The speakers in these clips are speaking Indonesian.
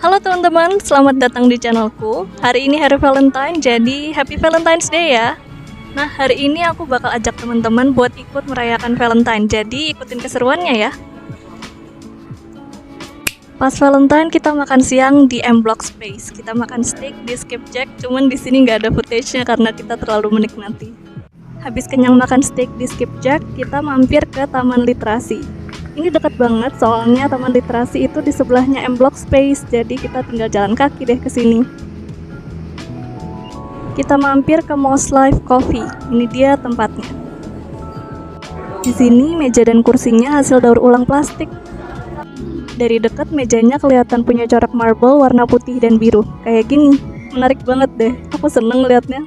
Halo teman-teman, selamat datang di channelku. Hari ini hari Valentine, jadi Happy Valentine's Day ya. Nah, hari ini aku bakal ajak teman-teman buat ikut merayakan Valentine. Jadi ikutin keseruannya ya. Pas Valentine kita makan siang di M Block Space. Kita makan steak di Skipjack, cuman di sini nggak ada footage-nya karena kita terlalu menikmati. Habis kenyang makan steak di Skipjack, kita mampir ke Taman Literasi. Ini dekat banget soalnya Taman Literasi itu di sebelahnya M Block Space, jadi kita tinggal jalan kaki deh ke sini. Kita mampir ke Most Life Coffee. Ini dia tempatnya. Di sini meja dan kursinya hasil daur ulang plastik. Dari dekat mejanya kelihatan punya corak marble warna putih dan biru. Kayak gini. Menarik banget deh. Aku seneng liatnya.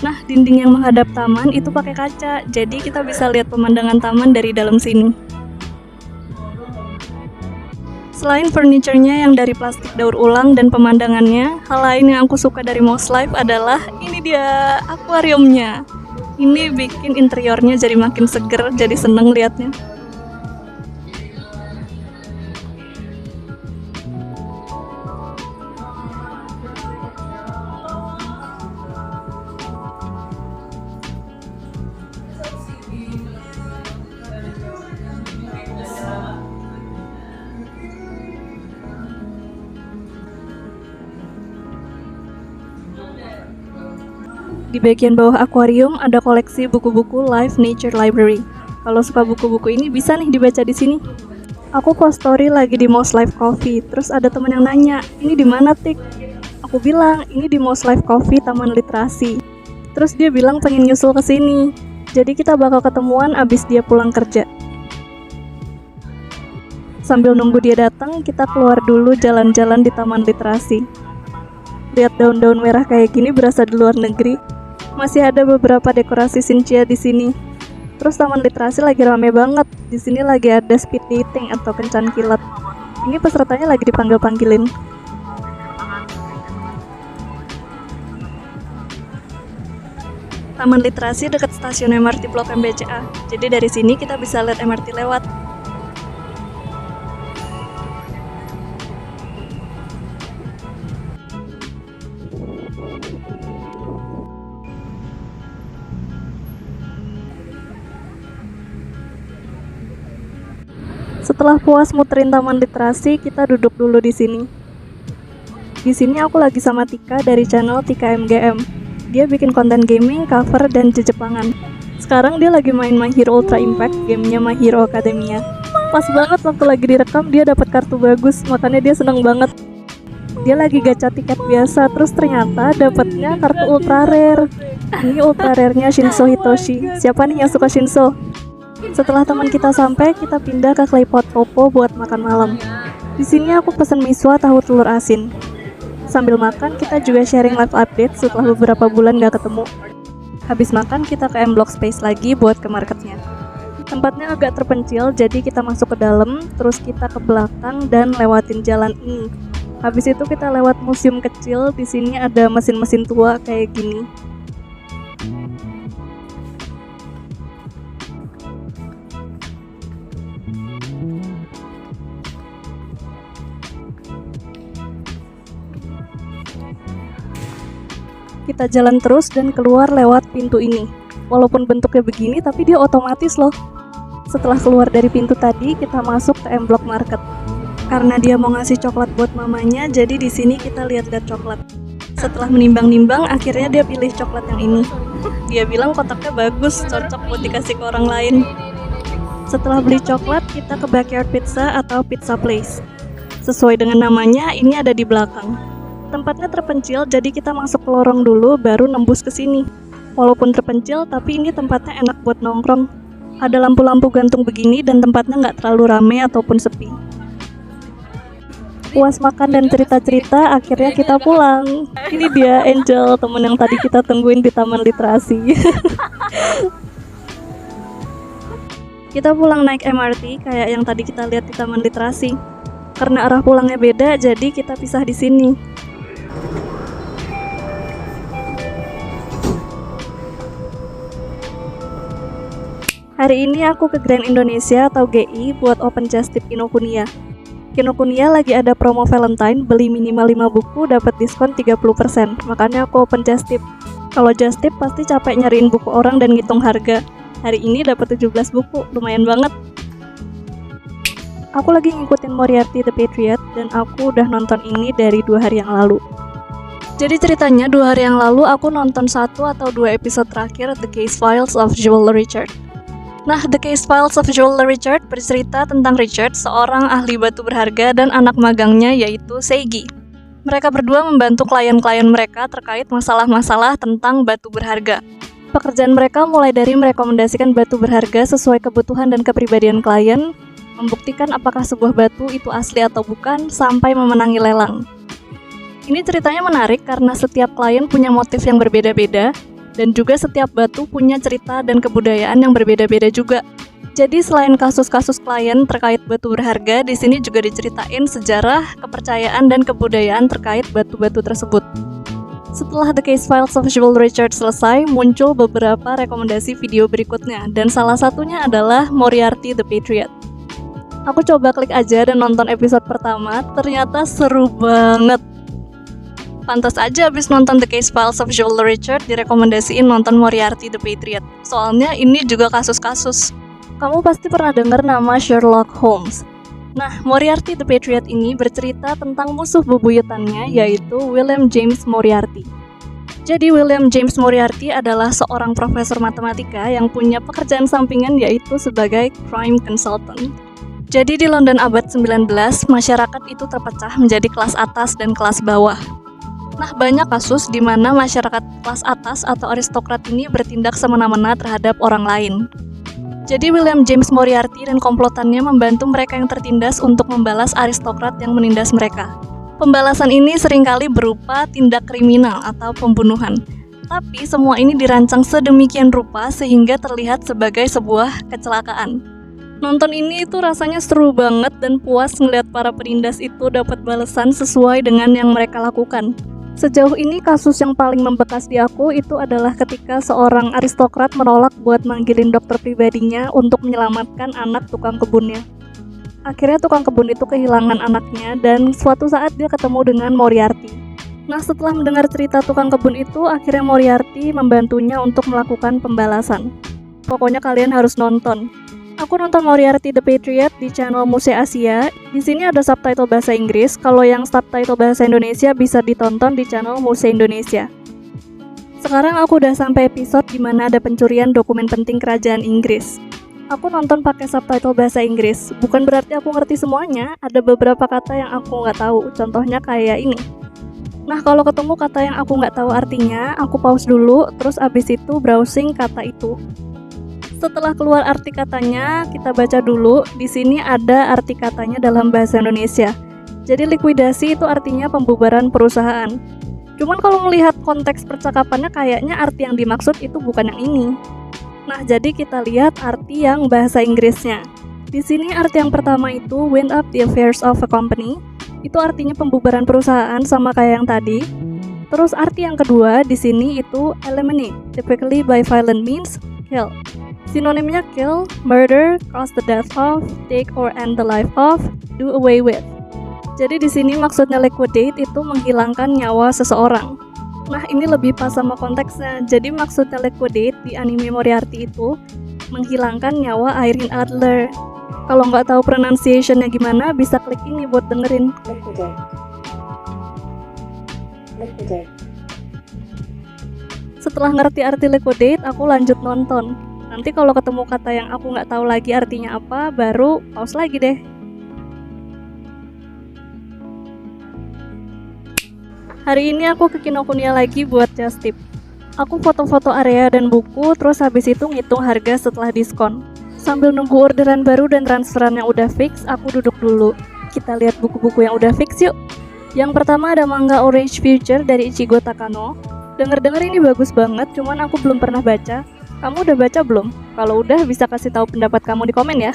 Nah, dinding yang menghadap taman itu pakai kaca, jadi kita bisa lihat pemandangan taman dari dalam sini. Selain furniturnya yang dari plastik daur ulang dan pemandangannya, hal lain yang aku suka dari Most Life adalah ini dia, akuariumnya. Ini bikin interiornya jadi makin seger, jadi seneng liatnya. Di bagian bawah akuarium ada koleksi buku-buku Life Nature Library. Kalau suka buku-buku ini bisa nih dibaca di sini. Aku post story lagi di Most Life Coffee, terus ada teman yang nanya, ini di mana Tik? Aku bilang, ini di Most Life Coffee Taman Literasi. Terus dia bilang pengen nyusul ke sini. Jadi kita bakal ketemuan abis dia pulang kerja. Sambil nunggu dia datang, kita keluar dulu jalan-jalan di Taman Literasi. Lihat daun-daun merah kayak gini berasa di luar negeri. Masih ada beberapa dekorasi Xinjia di sini. Terus Taman Literasi lagi rame banget. Di sini lagi ada speed dating atau kencan kilat. Ini pesertanya lagi dipanggil-panggilin. Taman Literasi dekat stasiun MRT Blok M BCA. Jadi dari sini kita bisa lihat MRT lewat. Setelah puas muterin Taman Literasi, kita duduk dulu di sini. Di sini aku lagi sama Tika dari channel Tika MGM. Dia bikin konten gaming, cover, dan Jepangan. Sekarang dia lagi main My Hero Ultra Impact, gamenya My Hero Academia. Pas banget waktu lagi direkam dia dapat kartu bagus, makanya dia seneng banget. Dia lagi gacha tiket biasa, terus ternyata dapatnya kartu ultra rare. Ini ultra rare-nya Shinso Hitoshi. Siapa nih yang suka Shinso? Setelah teman kita sampai, kita pindah ke Claypot Popo buat makan malam. Di sini aku pesen miswa tahu telur asin. Sambil makan, kita juga sharing live update setelah beberapa bulan gak ketemu. Habis makan, kita ke M Block Space lagi buat ke marketnya. Tempatnya agak terpencil, jadi kita masuk ke dalam, terus kita ke belakang dan lewatin jalan ini. Habis itu kita lewat museum kecil. Di sini ada mesin-mesin tua kayak gini. Kita jalan terus dan keluar lewat pintu ini. Walaupun bentuknya begini, tapi dia otomatis loh. Setelah keluar dari pintu tadi, kita masuk ke M Block Market. Karena dia mau ngasih coklat buat mamanya, jadi di sini kita lihat-lihat coklat. Setelah menimbang-nimbang, akhirnya dia pilih coklat yang ini. Dia bilang kotaknya bagus, cocok buat dikasih ke orang lain. Setelah beli coklat, kita ke Backyard Pizza atau Pizza Place. Sesuai dengan namanya, ini ada di belakang. Tempatnya terpencil, jadi kita masuk ke lorong dulu, baru nembus ke sini. Walaupun terpencil, tapi ini tempatnya enak buat nongkrong. Ada lampu-lampu gantung begini dan tempatnya nggak terlalu ramai ataupun sepi. Puas makan dan cerita-cerita, akhirnya kita pulang. Ini dia Angel, temen yang tadi kita tungguin di Taman Literasi. Kita pulang naik MRT kayak yang tadi kita lihat di Taman Literasi. Karena arah pulangnya beda, jadi kita pisah di sini. Hari ini aku ke Grand Indonesia atau GI buat open just tip Kinokuniya. Kinokuniya lagi ada promo Valentine, beli minimal 5 buku dapat diskon 30%. Makanya aku open just tip. Kalau just tip pasti capek nyariin buku orang dan ngitung harga. Hari ini dapat 17 buku, lumayan banget. Aku lagi ngikutin Moriarty the Patriot dan aku udah nonton ini dari 2 hari yang lalu. Jadi ceritanya 2 hari yang lalu aku nonton 1 atau 2 episode terakhir The Case Files of Joel Richard. Nah, The Case Files of Joel Richard bercerita tentang Richard, seorang ahli batu berharga dan anak magangnya yaitu Seiji. Mereka berdua membantu klien-klien mereka terkait masalah-masalah tentang batu berharga. Pekerjaan mereka mulai dari merekomendasikan batu berharga sesuai kebutuhan dan kepribadian klien, membuktikan apakah sebuah batu itu asli atau bukan, sampai memenangi lelang. Ini ceritanya menarik karena setiap klien punya motif yang berbeda-beda, dan juga setiap batu punya cerita dan kebudayaan yang berbeda-beda juga. Jadi selain kasus-kasus klien terkait batu berharga, di sini juga diceritain sejarah, kepercayaan, dan kebudayaan terkait batu-batu tersebut. Setelah The Case Files of Joel Richard selesai, muncul beberapa rekomendasi video berikutnya, dan salah satunya adalah Moriarty the Patriot. Aku coba klik aja dan nonton episode pertama, ternyata seru banget. Pantas aja abis nonton The Case Files of Joel Richard direkomendasiin nonton Moriarty the Patriot. Soalnya ini juga kasus-kasus. Kamu pasti pernah dengar nama Sherlock Holmes. Nah, Moriarty the Patriot ini bercerita tentang musuh bebuyutannya yaitu William James Moriarty. Jadi William James Moriarty adalah seorang profesor matematika yang punya pekerjaan sampingan yaitu sebagai crime consultant. Jadi di London abad 19, masyarakat itu terpecah menjadi kelas atas dan kelas bawah. Nah, banyak kasus di mana masyarakat kelas atas atau aristokrat ini bertindak semena-mena terhadap orang lain. Jadi William James Moriarty dan komplotannya membantu mereka yang tertindas untuk membalas aristokrat yang menindas mereka. Pembalasan ini seringkali berupa tindak kriminal atau pembunuhan. Tapi semua ini dirancang sedemikian rupa sehingga terlihat sebagai sebuah kecelakaan. Nonton ini itu rasanya seru banget dan puas ngeliat para penindas itu dapat balasan sesuai dengan yang mereka lakukan. Sejauh ini kasus yang paling membekas di aku itu adalah ketika seorang aristokrat menolak buat manggilin dokter pribadinya untuk menyelamatkan anak tukang kebunnya. Akhirnya tukang kebun itu kehilangan anaknya dan suatu saat dia ketemu dengan Moriarty. Nah, setelah mendengar cerita tukang kebun itu, akhirnya Moriarty membantunya untuk melakukan pembalasan. Pokoknya kalian harus nonton. Aku nonton Moriarty the Patriot di channel Muse Asia. Di sini ada subtitle bahasa Inggris. Kalau yang subtitle bahasa Indonesia bisa ditonton di channel Muse Indonesia. Sekarang aku udah sampai episode di mana ada pencurian dokumen penting kerajaan Inggris. Aku nonton pakai subtitle bahasa Inggris. Bukan berarti aku ngerti semuanya. Ada beberapa kata yang aku nggak tahu. Contohnya kayak ini. Nah, kalau ketemu kata yang aku nggak tahu artinya, aku pause dulu. Terus abis itu browsing kata itu. Setelah keluar arti katanya, kita baca dulu. Di sini ada arti katanya dalam bahasa Indonesia. Jadi likuidasi itu artinya pembubaran perusahaan. Cuman kalau melihat konteks percakapannya kayaknya arti yang dimaksud itu bukan yang ini. Nah, jadi kita lihat arti yang bahasa Inggrisnya. Di sini arti yang pertama itu wind up the affairs of a company. Itu artinya pembubaran perusahaan sama kayak yang tadi. Terus arti yang kedua di sini itu eliminate, typically by violent means, kill. Sinonimnya kill, murder, cause the death of, take or end the life of, do away with. Jadi di sini maksudnya liquidate itu menghilangkan nyawa seseorang. Nah, ini lebih pas sama konteksnya. Jadi maksudnya liquidate di anime Moriarty itu menghilangkan nyawa Irene Adler. Kalau nggak tahu pronunciation-nya gimana, bisa klik ini buat dengerin. Liquidate. Setelah ngerti arti liquidate, aku lanjut nonton. Nanti kalau ketemu kata yang aku nggak tahu lagi artinya apa, baru pause lagi deh. Hari ini aku ke Kinokuniya lagi buat just tip. Aku foto-foto area dan buku, terus habis itu ngitung harga setelah diskon. Sambil nunggu orderan baru dan transferan yang udah fix, aku duduk dulu. Kita lihat buku-buku yang udah fix yuk. Yang pertama ada manga Orange Future dari Ichigo Takano. Dengar-dengar ini bagus banget, cuman aku belum pernah baca. Kamu udah baca belum? Kalau udah, bisa kasih tahu pendapat kamu di komen ya.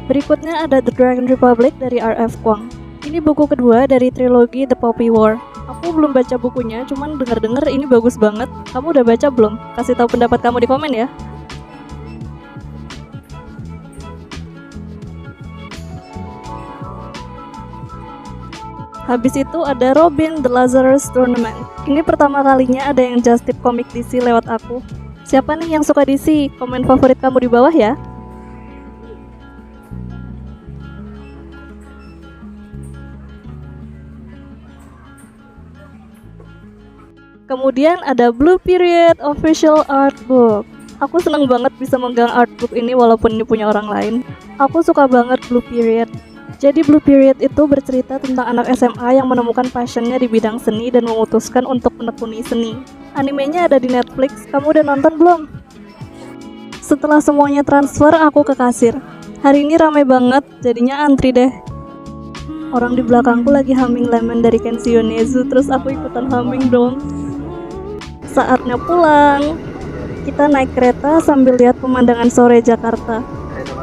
Berikutnya ada The Dragon Republic dari R.F. Kuang. Ini buku kedua dari trilogi The Poppy War. Aku Aku belum baca bukunya, cuman denger-denger ini bagus banget. Kamu udah baca belum? Kasih tahu pendapat kamu di komen ya. Habis itu ada Robin The Lazarus Tournament. Ini pertama kalinya ada yang just tip komik DC lewat aku. Siapa nih yang suka DC? Komen favorit kamu di bawah ya. Kemudian ada Blue Period Official Art Book. Aku seneng banget bisa megang artbook ini walaupun ini punya orang lain. Aku suka banget Blue Period. Jadi Blue Period itu bercerita tentang anak SMA yang menemukan passionnya di bidang seni dan memutuskan untuk menekuni seni. Animenya ada di Netflix, kamu udah nonton belum? Setelah semuanya transfer, aku ke kasir. Hari ini ramai banget, jadinya antri deh. Orang di belakangku lagi humming Lemon dari Kenshi Yonezu, terus aku ikutan humming dong. Saatnya pulang. Kita naik kereta sambil lihat pemandangan sore Jakarta.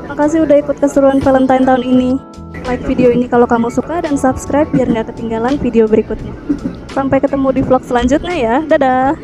Makasih udah ikut keseruan Valentine tahun ini. Like video ini kalau kamu suka dan subscribe biar nggak ketinggalan video berikutnya. Sampai ketemu di vlog selanjutnya ya. Dadah!